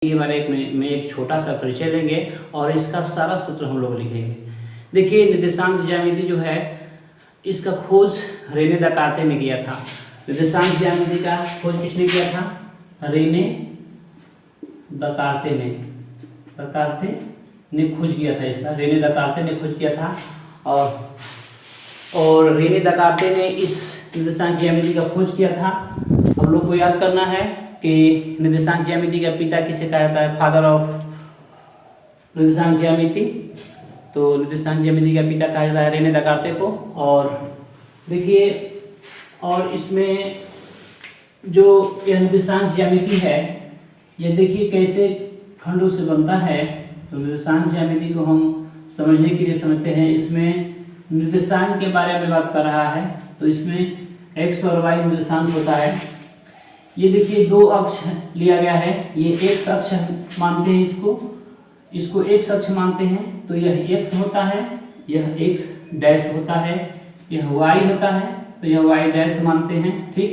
के बारे में एक छोटा सा परिचय लेंगे और इसका सारा सूत्र हम लोग लिखेंगे। देखिए, निर्देशांक ज्यामिति जो है इसका खोज रेने दकार्ते ने किया था। निर्देशांक ज्यामिति का खोज किसने किया था? रेने दकार्ते ने खोज किया था। इसका रेने दकार्ते ने खोज किया था और रेने दकार्ते ने इस निर्देशांक ज्यामिति का खोज किया था। हम लोग को याद करना है कि निर्देशांक ज्यामिति का पिता किसे कहा जाता है? फादर ऑफ निर्देशांक ज्यामिति। तो निर्देशांक ज्यामिति का पिता कहा जाता है रेने दकार्ते को। और देखिए, और इसमें जो यह निर्देशांक ज्यामिति है, यह देखिए कैसे खंडों से बनता है। तो निर्देशांक ज्यामिति को हम समझने के लिए समझते हैं। इसमें निर्देशांक के बारे में बात कर रहा है, तो इसमें x और y निर्देशांक होता है। ये देखिए दो अक्ष लिया गया है, ये x अक्ष मानते हैं, इसको x अक्ष मानते हैं। तो यह x होता है, यह x डैश होता है, यह y होता है, तो यह y डैश मानते हैं। ठीक,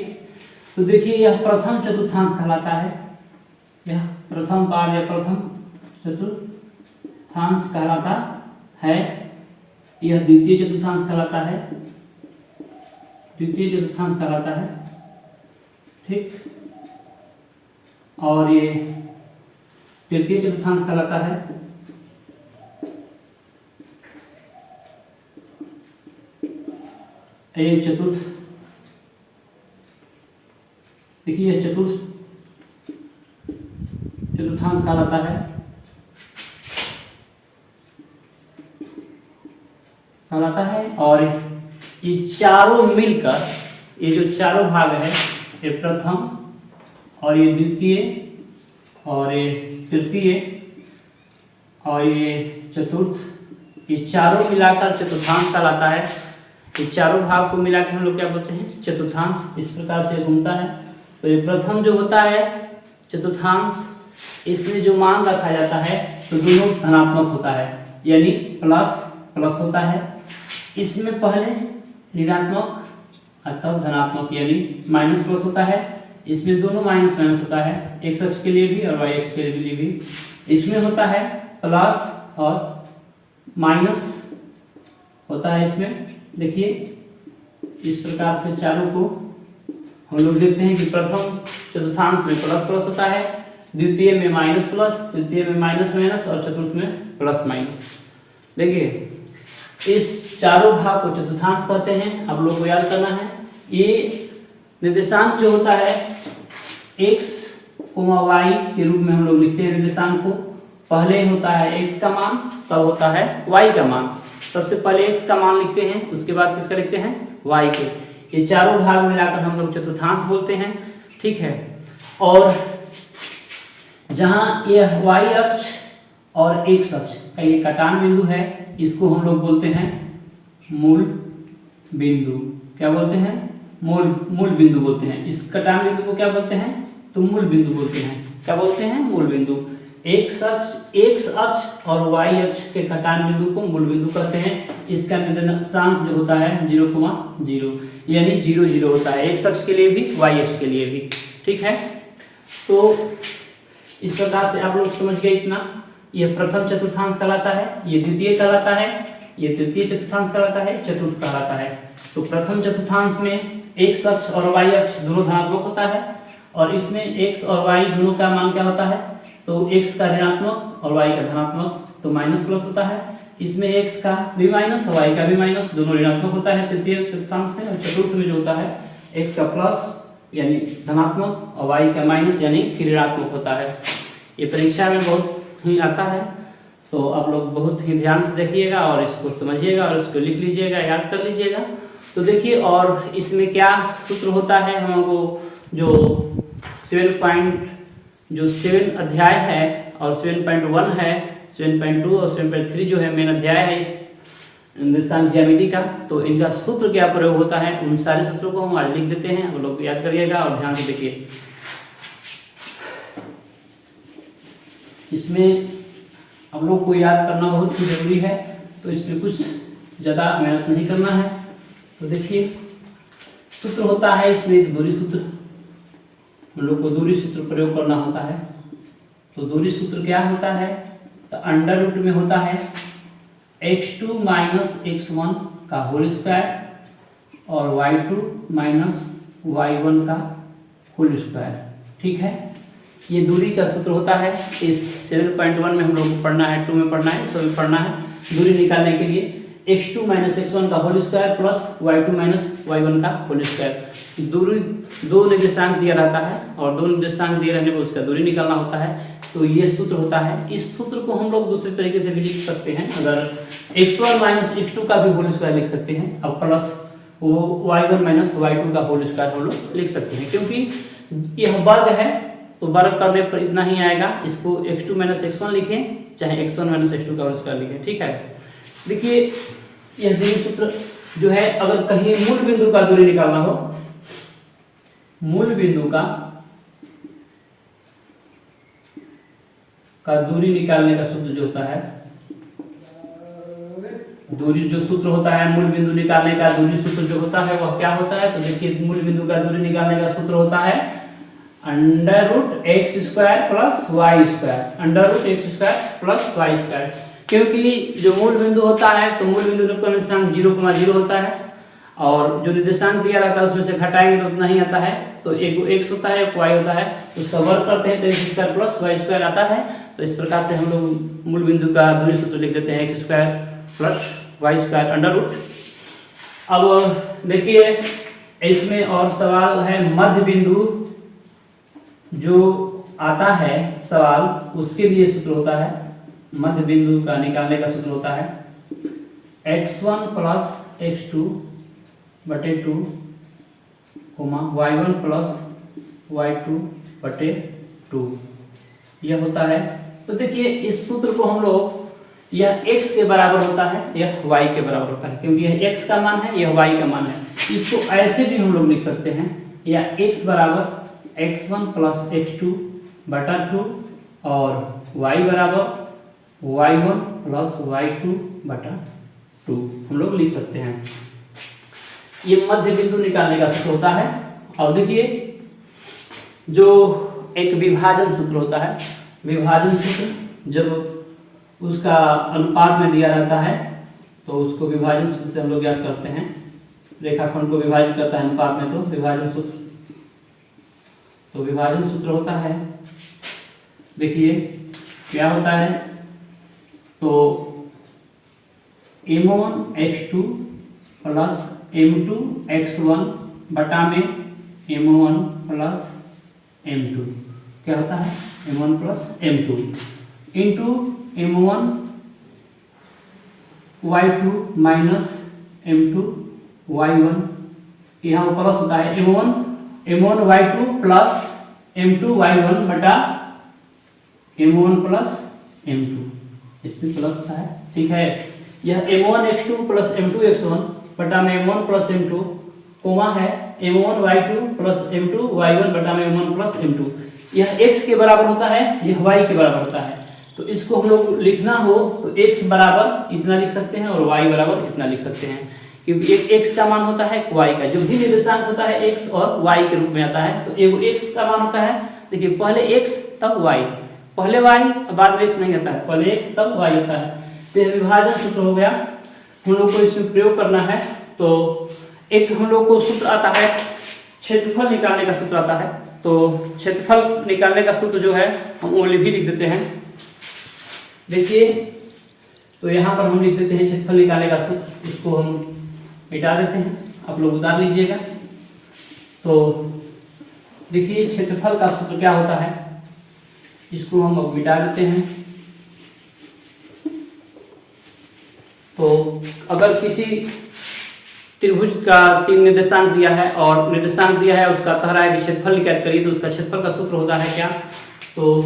तो देखिए यह प्रथम चतुर्थांश कहलाता है, यह प्रथम पाद या प्रथम चतुर्थांश कहलाता है। यह द्वितीय चतुर्थांश कहलाता है, द्वितीय चतुर्थांश कहलाता है। ठीक, और ये तृतीय चतुर्थांश कहलाता है। एक चतुर्थ, देखिए यह चतुर्थांश कहलाता है। और ये चारों मिलकर, ये जो चारों भाग है, ये प्रथम और ये द्वितीय और ये तृतीय और ये चतुर्थ, ये चारों मिलाकर चतुर्थांश कहलाता है। ये चारों भाग को मिलाकर हम लोग क्या बोलते हैं? चतुर्थांश। इस प्रकार से घूमता है। तो ये प्रथम जो होता है चतुर्थांश, इसमें जो मान रखा जाता है तो दोनों धनात्मक होता है, यानी प्लस प्लस होता है। इसमें पहले ऋणात्मक तब धनात्मक यानी माइनस प्लस होता है। इसमें दोनों माइनस माइनस होता है, x अक्ष के लिए भी और y अक्ष के लिए भी। इसमें होता है प्लस और माइनस होता है। इसमें देखिए इस प्रकार से चारों को हम लोग देखते हैं कि प्रथम चतुर्थांश में प्लस प्लस होता है, द्वितीय में माइनस प्लस, तृतीय में माइनस माइनस और चतुर्थ में प्लस माइनस। देखिए इस चारों भाग को चतुर्थांश कहते हैं। आप लोग को याद करना है, ये निर्देशांक जो होता है x, y के रूप में हम लोग लिखते हैं निर्देशांक को। पहले होता है x का मान, तब होता है y का मान। सबसे पहले x का मान लिखते हैं, उसके बाद किसका लिखते हैं? y के। ये चारों भाग मिलाकर हम लोग चतुर्थांश बोलते हैं। ठीक है, और जहां यह y अक्ष और x अक्ष का ये कटान बिंदु है, इसको हम लोग बोलते हैं मूल बिंदु। क्या बोलते हैं? मूल बिंदु बोलते हैं। इस कटान बिंदु को क्या बोलते हैं? तो मूल बिंदु बोलते हैं। क्या बोलते हैं? मूल बिंदु। x अक्ष और y अक्ष के कटान बिंदु को मूल बिंदु कहते हैं। इसका निर्देशांक जो होता है 0,0 यानी 0 0 होता है, x अक्ष के लिए भी y अक्ष के लिए भी। ठीक है, तो इस प्रकार से आप लोग समझ गए इतना। यह प्रथम चतुर्थांश कहलाता है, ये द्वितीय कहलाता है, ये तृतीय चतुर्थांश कहलाता है, चतुर्थ कहलाता है। तो प्रथम चतुर्थांश में x अक्ष और y अक्ष दोनों धनात्मक होता है, और इसमें x और y दोनों का मान क्या होता है? तो x का ऋणात्मक और y का धनात्मक, तो माइनस प्लस होता है। इसमें x का भी माइनस और y का भी माइनस, दोनों ऋणात्मक होता है तृतीय चतुर्थांश में। और चतुर्थ में जो होता है x का प्लस यानी धनात्मक और y का माइनस यानी ऋणात्मक होता है। ये परीक्षा में बहुत ही आता है, तो आप लोग बहुत ही ध्यान से देखिएगा और इसको समझिएगा और इसको लिख लीजिएगा, याद कर लीजिएगा। तो देखिए, और इसमें क्या सूत्र होता है? हम लोगों को जो 7 अध्याय है और 7.1 है, 7.2 और 7.3 जो है मेन अध्याय है इस निर्देशांक ज्यामिति का, तो इनका सूत्र क्या प्रयोग होता है, उन सारे सूत्रों को हम आज लिख देते हैं। आप लोग याद करिएगा और ध्यान से देखिए। इसमें आप लोग को याद करना बहुत ही जरूरी है, तो इसमें कुछ ज़्यादा मेहनत नहीं करना है। तो देखिए सूत्र होता है इसमें एक दूरी सूत्र, हम लोग को दूरी सूत्र प्रयोग करना होता है। तो दूरी सूत्र क्या होता है, तो अंडर रूट में होता है x2 माइनस x1 का होल स्क्वायर और y2 माइनस y1 का होल स्क्वायर। ठीक है, ये दूरी का सूत्र होता है। इस 7.1 में हम लोग को पढ़ना है, 2 में पढ़ना है, सभी पढ़ना है। दूरी निकालने के लिए x2 माइनस x1 का whole square plus y2 minus y1 का होल स्क्वायर। दूरी दो निर्देशांक दिया रहता है और दो निर्देशांक दिए रहने पर उसका दूरी निकालना होता है, तो ये सूत्र होता है। इस सूत्र को हम लोग दूसरे तरीके से भी लिख सकते हैं, अगर x1 माइनस x2 का भी होल स्क्वायर लिख सकते हैं, अब प्लस वो y1 माइनस y2 का होल स्क्वायर हम लोग लिख सकते हैं, क्योंकि यह वर्ग है तो वर्ग करने पर इतना ही आएगा। इसको x2 माइनस x1 लिखें चाहे x1 माइनस x2 का होल स्क्वायर लिखें। ठीक है, देखिए यह दूरी सूत्र जो है, अगर कहीं मूल बिंदु का दूरी निकालना हो, मूल बिंदु का दूरी निकालने का सूत्र जो होता है, दूरी जो सूत्र होता है मूल बिंदु निकालने का दूरी सूत्र जो होता है वह क्या होता है, तो देखिए मूल बिंदु का दूरी निकालने का सूत्र होता है under root x square plus y square, under root x square plus y square. क्योंकि जो मूल बिंदु होता है तो मूल बिंदु का निर्देशांक 0,0 होता है और जो निर्देशांक दिया रहता है उसमें से घटाएंगे तो उतना ही आता है, तो एक x होता है एक y होता है, उसका वर्ग करते हैं तो x square plus y square आता है। तो इस प्रकार से हम लोग मूल बिंदु का दूरी सूत्र लिख देते हैं x square plus y square under root. अब देखिए इसमें और सवाल है मध्य बिंदु जो आता है सवाल, उसके लिए सूत्र होता है, मध्य बिंदु का निकालने का सूत्र होता है x1 प्लस x2 बटे 2 y1 प्लस y2 बटे 2, यह होता है। तो देखिए इस सूत्र को हम लोग, यह x के बराबर होता है, यह y के बराबर होता है, क्योंकि यह x का मान है, यह y का मान है। इसको ऐसे भी हम लोग लिख सकते हैं, या x बराबर x1 प्लस x2 बटा 2 और y बराबर y1 प्लस y2 बटा 2 हम लोग लिख सकते हैं। ये मध्य बिंदु निकालने का सूत्र होता है। अब देखिए जो एक विभाजन सूत्र होता है, विभाजन सूत्र जब उसका अनुपात में दिया रहता है तो उसको विभाजन सूत्र से हम लोग याद करते हैं। रेखाखंड को विभाजित करता है अनुपात में, तो विभाजन सूत्र, तो विभाजन सूत्र होता है, देखिए क्या होता है, तो m1 x2 plus m2 x1 बटा में m1 प्लस m2 क्या होता है, m1 plus m2 into m1 y2 minus m2 y1, यहाँ प्लस होता है m1 y2 plus m2 y1 बटा m1 प्लस m2, इसमें प्लस होता है। ठीक है, यह m1 x2 plus m2 x1 बटा में m1 प्लस m2 कोमा है m1 y2 plus m2 y1 बटा में m1 प्लस m2, यह x के बराबर होता है, यह y के बराबर होता है। तो इसको हम लोग लिखना हो तो x बराबर इतना लिख सकते हैं और y बराबर इतना लिख सकते हैं, क्योंकि एक x का मान होता है y का, जो भी निर्देशांक होता है x और y के रूप में आता है। तो एगो x का मान होता है, देखिए पहले x तब y, पहले y बाद में x नहीं आता है, पहले x तब y आता है। तो यह विभाजन सूत्र हो गया, हम लोग को इसमें प्रयोग करना है। तो एक हम लोग को सूत्र आता है क्षेत्रफल निकालने का सूत्र आता है, तो क्षेत्रफल निकालने का सूत्र जो है हम वो भी लिख देते हैं। देखिए तो यहाँ पर हम लिख देते हैं क्षेत्रफल निकालने का सूत्र, इसको हम मिटा देते हैं, आप लोग उतार लीजिएगा। तो देखिए क्षेत्रफल का सूत्र क्या होता है, इसको हम अब मिटा देते हैं। तो अगर किसी त्रिभुज का 3 निर्देशांक दिया है और निर्देशांक दिया है उसका कह रहा है कि क्षेत्रफल ज्ञात करिए, तो उसका क्षेत्रफल का सूत्र होता है क्या, तो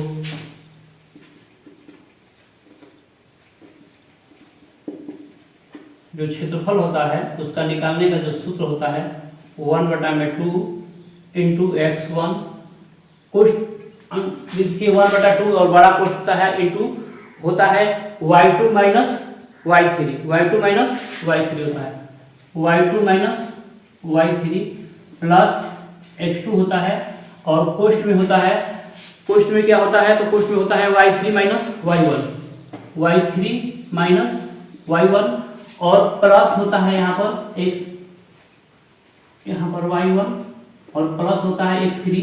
जो क्षेत्रफल होता है उसका निकालने का जो सूत्र होता है 1/2 इंटू x1 कोष्ठ, देखिए 1/2 और बड़ा कोष्ठ होता है इंटू होता है y2 minus y3, y2 minus y3 होता है, y2 minus y3 plus x2 होता है और कोष्ठ में होता है कोष्ठ में क्या होता है, तो कोष्ठ में होता है y3 minus y1, y3 minus y1 और प्लस होता है यहाँ पर x, यहाँ पर y1 और प्लस होता है x3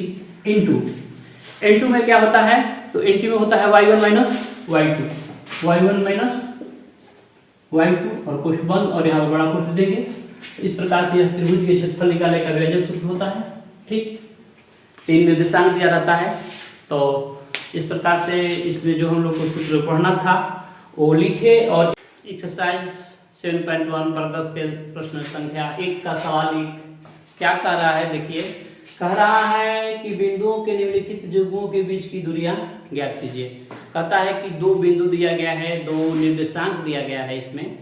इंटू में क्या होता है, तो इंटू में होता है y1 minus y1 minus y2 और कोष्ठ बंद और यहाँ पर बड़ा कोष्ठ देंगे। इस प्रकार से यह त्रिभुज के क्षेत्रफल निकालने का व्यंजक सूत्र होता है। ठीक, 3 निर्देशांक दिया रहता है, तो इस प्रकार से इसमें जो हम लोग को सूत्र पढ़ना था वो लिखे। और एक्सरसाइज 7.1 पर 10 के प्रश्न संख्या 1 का सवाल क्या कह रहा है, देखिए कह रहा है कि बिंदुओं के निम्नलिखित युग्मों के बीच की दूरियां ज्ञात कीजिए। कहता है कि 2 बिंदु दिया गया है, 2 निर्देशांक दिया गया है इसमें,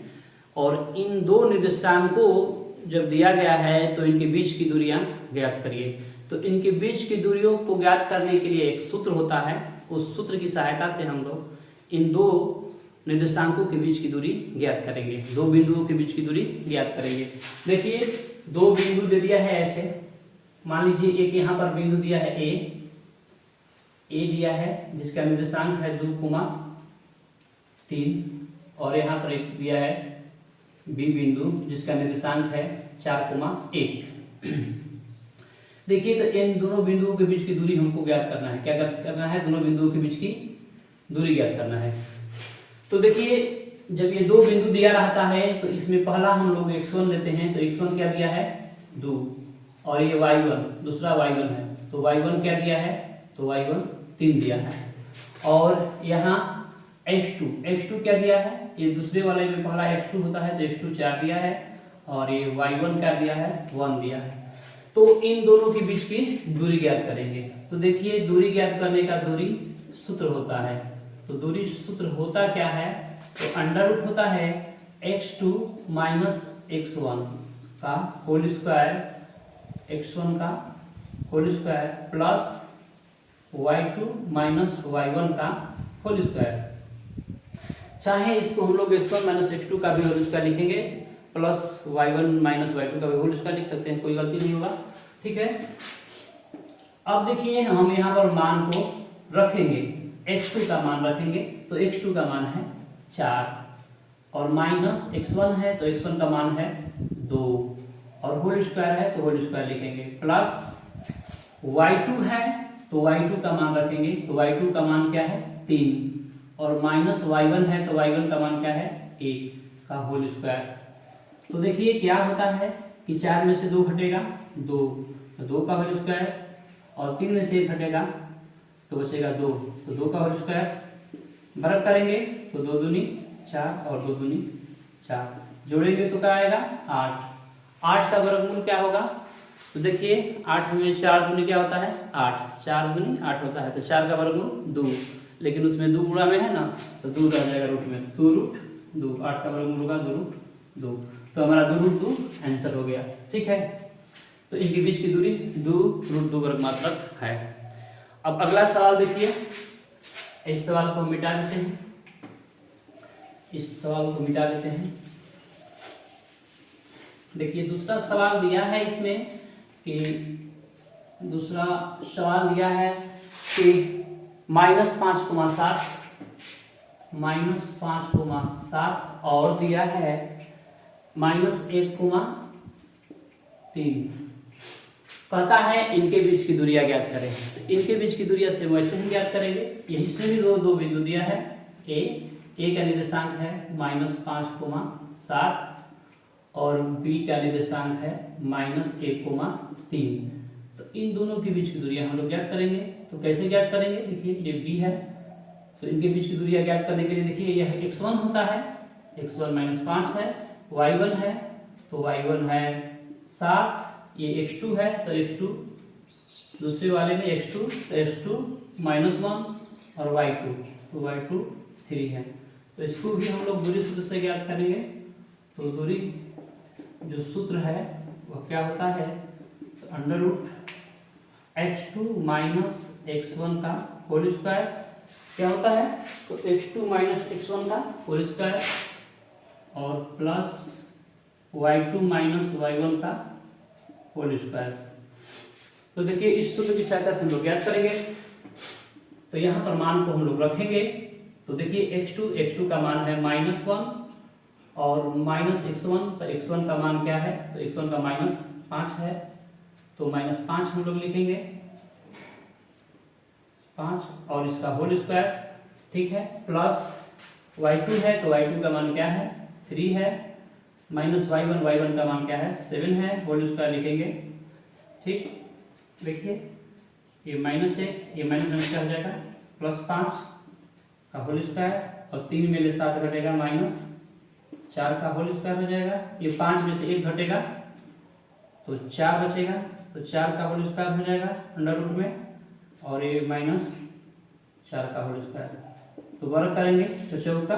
और इन 2 निर्देशांकों जब दिया गया है तो इनके बीच की दूरियां ज्ञात करिए। तो इनके बीच की दूरियों को ज्ञात करने के लिए एक सूत्र होता है, उस सूत्र की सहायता से हम लोग इन 2 निर्देशांकों के बीच की दूरी ज्ञात करेंगे, 2 बिंदुओं के बीच की दूरी ज्ञात करेंगे। देखिए 2 बिंदु दे दिया है ऐसे, मान लीजिए एक यहाँ पर बिंदु दिया है ए दिया है जिसका निर्देशांक है 2,3 और यहाँ पर एक दिया है बी बिंदु जिसका निर्देशांक है 4,1। देखिए तो इन दोनों बिंदुओं के बीच की दूरी हमको ज्ञात करना है। क्या करना है, दोनों बिंदुओं के बीच की दूरी ज्ञात करना है। तो देखिए जब ये 2 बिंदु दिया रहता है तो इसमें पहला हम लोग x1 लेते हैं, तो x1 क्या दिया है 2 और ये y1 दूसरा y1 है, तो y1 क्या दिया है, तो y1 3 दिया है। और यहाँ x2 क्या दिया है, ये दूसरे वाले में पहला x2 होता है तो x2 4 दिया है और ये y1 क्या दिया है 1 दिया है। तो इन दोनों के बीच की दूरी ज्ञात करेंगे। तो देखिए दूरी ज्ञात करने का दूरी सूत्र होता है, तो दूरी सूत्र होता क्या है, तो अंडर रूट होता है x2 माइनस x1 का होल स्क्वायर, x1 का whole square plus y2 minus y1 का होल स्क्वायर। चाहे इसको हम लोग x1 माइनस x2 का भी होल स्क्वायर लिखेंगे प्लस y1 माइनस y2 का भी होल स्क्वायर लिख सकते हैं, कोई गलती नहीं होगा। ठीक है, अब देखिए हम यहाँ पर मान को रखेंगे, x2 का मान रखेंगे, तो x2 का मान है 4 और माइनस x1 है तो x1 का मान है 2 और होल स्क्वायर है तो होल स्क्वायर लिखेंगे, प्लस y2 है तो y2 का मान रखेंगे, तो y2 का मान क्या है 3 और माइनस y1 है तो y1 का मान क्या है 1 का होल स्क्वायर। तो देखिए क्या होता है कि 4 में से 2 घटेगा 2, तो 2 का होल स्क्वायर और 3 में से 1 घटेगा तो बचेगा 2, तो 2 का होल स्क्वायर। वर्ग करेंगे तो 2 दूनी 4 और 2 दूनी 4, जोड़ेंगे तो क्या आएगा 8 का वर्गमूल क्या होगा, तो देखिए 8 में 4 दूनी क्या होता है 8, 4 दूनी 8 होता है, तो 4 का वर्गमूल 2, लेकिन उसमें 2 गुणा में है ना तो 2 रह जाएगा रूट में, 2 रूट 2, 8 का वर्गमूल होगा 2 रूट 2, तो हमारा 2 रूट 2 आंसर हो गया। ठीक है, तो इनके बीच की दूरी 2 रूट 2 वर्ग मात्रक है। अब अगला सवाल देखिए, इस सवाल को मिटा देते हैं, इस सवाल को मिटा देते हैं। देखिए दूसरा सवाल दिया है इसमें कि दूसरा सवाल दिया है कि -5,7 और दिया है -1,3। कहता है इनके बीच की दूरियां ज्ञात करें, तो इनके बीच की दूरियां से वैसे ही ज्ञात करेंगे। यही इसमें भी दो बिंदु दिया है, ए का निर्देशांक है -5,7 और बी का निर्देशांक है -1,3। तो इन दोनों के बीच की दूरियां हम लोग ज्ञात करेंगे। तो कैसे ज्ञात करेंगे, देखिए ये बी है तो इनके बीच की दूरियां ज्ञात करने के लिए देखिए यह x1 होता है, x1 -5 है, y1 है तो y1 है 7, ये x2 है तो x2 दूसरे वाले में x2 तो x2 -1 और y2 तो y2 3 है। तो इसको भी हम लोग दूरी सूत्र से ज्ञात करेंगे। तो दूरी जो सूत्र है वह क्या होता है, तो under root x2 minus x1 का होल स्क्वायर क्या होता है, तो x2 माइनस x1 का होल स्क्वायर और प्लस y2 माइनस y1 का होल स्क्वायर। तो देखिए इस सूत्र की सहायता से हम लोग ज्ञात करेंगे। तो यहाँ पर मान को हम लोग रखेंगे। तो देखिए x2 का मान है -1 और -x1, तो x1 का मान क्या है, तो x1 का -5 है, तो -5 हम लोग लिखेंगे 5 और इसका होल स्क्वायर, ठीक है, प्लस y2 है, तो y2 का मान क्या है 3 है, -y1 का मान क्या है 7 है, होल स्क्वायर लिखेंगे, ठीक। देखिए ये -1 ये माइनस क्या हो जाएगा +5 का होल स्क्वायर और 3 में से 7 घटेगा -4 का होल स्क्वायर हो जाएगा। ये 5 में से 1 घटेगा तो 4 बचेगा, तो 4 का होल स्क्वायर हो जाएगा अंडर रूट में, और ये -4 का होल स्क्वायर। तो वर्ग करेंगे तो 4 का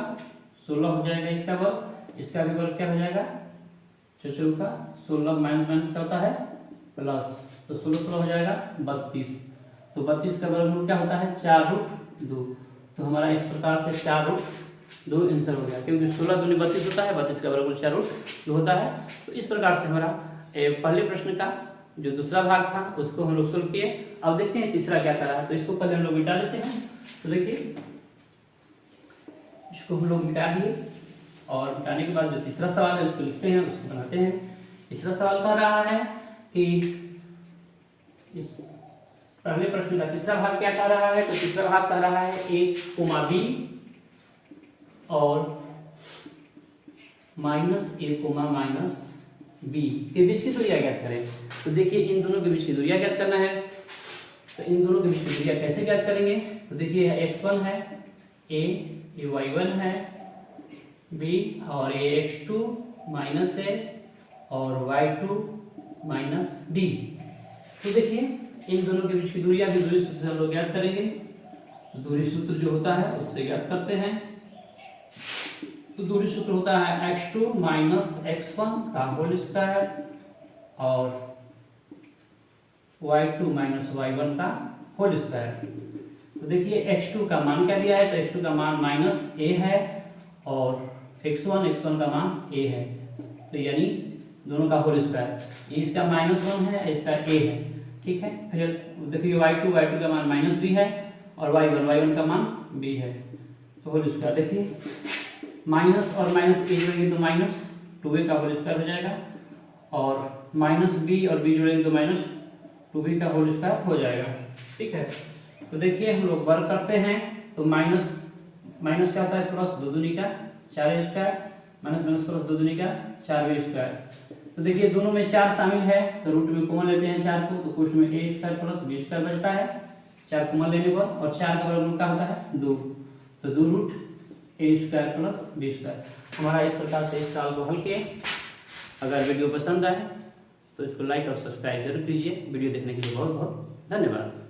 16 हो जाएगा इसका वर्ग, इसका भी वर्ग क्या हो जाएगा 4 का 16 माइनस का होता है प्लस, तो 16 हो जाएगा 32। तो 32 का वर्गमूल क्या होता है 4√2। तो हमारा इस प्रकार से 4√2 आंसर हो गया, क्योंकि 16 दूनी 32 होता है, 32 का वर्गमूल 4√2 होता है। तो इस प्रकार से हमारा पहले प्रश्न का जो दूसरा भाग था उसको हम लोग सोल्व किए। अब देखते हैं तीसरा क्या कर रहा है, तो इसको पहले हम लोग मिटा देते हैं। तो देखिए इसको हम लोग मिटा दिए और मिटाने के बाद जो तीसरा सवाल है उसको लिखते हैं, उसको बनाते हैं। तीसरा सवाल कह रहा है कि इस पहले प्रश्न का तीसरा भाग क्या कह रहा है, तो तीसरा भाग कह रहा है a, b और -a, -b के बीच की दूरियां ज्ञात करें। तो देखिए इन दोनों के बीच की दूरियां ज्ञात करना है। तो इन दोनों के बीच की दूरियां कैसे ज्ञात करेंगे, तो देखिए x1 है a, ये y1 है b और ये x2 -a और y2 -b। तो देखिए इन दोनों के बीच की दूरियां भी दूरी सूत्र से हम लोग ज्ञात करेंगे। तो दूरी सूत्र जो होता है उससे ज्ञात करते हैं। तो दूरी सूत्र होता है x2 - x1 का होल स्क्वायर और y2 - y1 का होल स्क्वायर। तो देखिए x2 का मान क्या दिया है, तो x2 का मान -a है और x1 का मान a है, तो यानी दोनों का होल स्क्वायर, इसका -1 है इसका a है, ठीक है। फिर देखिए y2 का मान -b है और y1 का मान b है, तो होल स्क्वायर देखिए माइनस और माइनस a जोड़ेंगे तो -2a का होल स्क्वायर हो जाएगा और -b और b जोड़ेंगे तो -2b का होल स्क्वायर हो जाएगा, ठीक है। तो देखिए हम लोग वर्ग करते हैं, तो माइनस क्या होता है प्लस 2 दूनी का 4a स्क्वायर, माइनस प्लस 2 दूनी का 4b स्क्वायर। तो देखिए दोनों में 4 शामिल है, तो रूट में कॉमन लेते हैं 4 को, तो कुछ में a square plus b square बचता है 4 कॉमन लेने पर, और 4 का वर्गमूल क्या होता है 2, तो 2 root a square plus b square. हमारा इस प्रकार से इस सवाल को हल किए। अगर वीडियो पसंद आए तो इसको लाइक और सब्सक्राइब जरूर कीजिए। वीडियो देखने के लिए बहुत बहुत धन्यवाद।